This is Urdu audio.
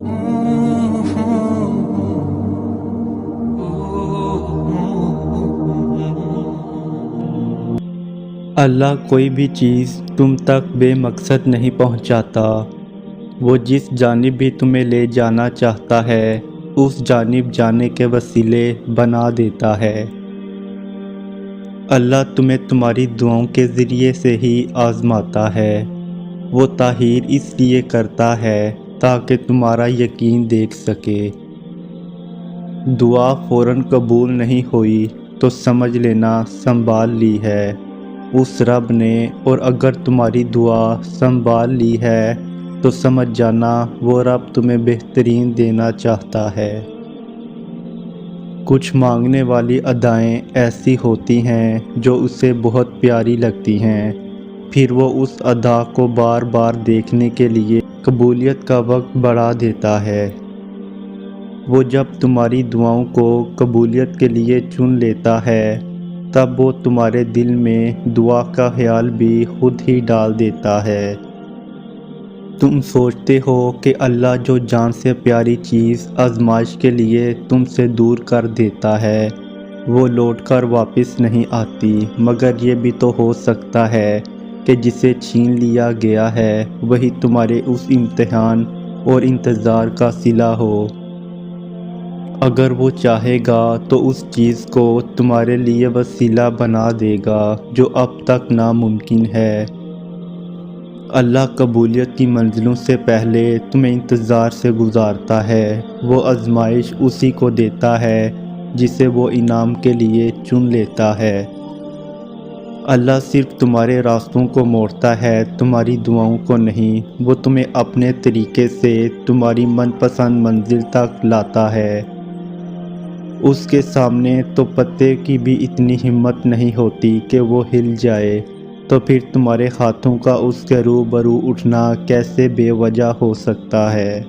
اللہ کوئی بھی چیز تم تک بے مقصد نہیں پہنچاتا۔ وہ جس جانب بھی تمہیں لے جانا چاہتا ہے اس جانب جانے کے وسیلے بنا دیتا ہے۔ اللہ تمہیں تمہاری دعاؤں کے ذریعے سے ہی آزماتا ہے۔ وہ تاخیر اس لیے کرتا ہے تاکہ تمہارا یقین دیکھ سکے۔ دعا فوراً قبول نہیں ہوئی تو سمجھ لینا سنبھال لی ہے اس رب نے، اور اگر تمہاری دعا سنبھال لی ہے تو سمجھ جانا وہ رب تمہیں بہترین دینا چاہتا ہے۔ کچھ مانگنے والی ادائیں ایسی ہوتی ہیں جو اسے بہت پیاری لگتی ہیں، پھر وہ اس ادا کو بار بار دیکھنے کے لیے قبولیت کا وقت بڑھا دیتا ہے۔ وہ جب تمہاری دعاؤں کو قبولیت کے لیے چن لیتا ہے تب وہ تمہارے دل میں دعا کا خیال بھی خود ہی ڈال دیتا ہے۔ تم سوچتے ہو کہ اللہ جو جان سے پیاری چیز آزمائش کے لیے تم سے دور کر دیتا ہے وہ لوٹ کر واپس نہیں آتی، مگر یہ بھی تو ہو سکتا ہے کہ جسے چھین لیا گیا ہے وہی تمہارے اس امتحان اور انتظار کا صلہ ہو۔ اگر وہ چاہے گا تو اس چیز کو تمہارے لیے وسیلہ بنا دے گا جو اب تک ناممکن ہے۔ اللہ قبولیت کی منزلوں سے پہلے تمہیں انتظار سے گزارتا ہے۔ وہ آزمائش اسی کو دیتا ہے جسے وہ انعام کے لیے چن لیتا ہے۔ اللہ صرف تمہارے راستوں کو موڑتا ہے، تمہاری دعاؤں کو نہیں۔ وہ تمہیں اپنے طریقے سے تمہاری من پسند منزل تک لاتا ہے۔ اس کے سامنے تو پتے کی بھی اتنی ہمت نہیں ہوتی کہ وہ ہل جائے، تو پھر تمہارے ہاتھوں کا اس کے روبرو اٹھنا کیسے بے وجہ ہو سکتا ہے؟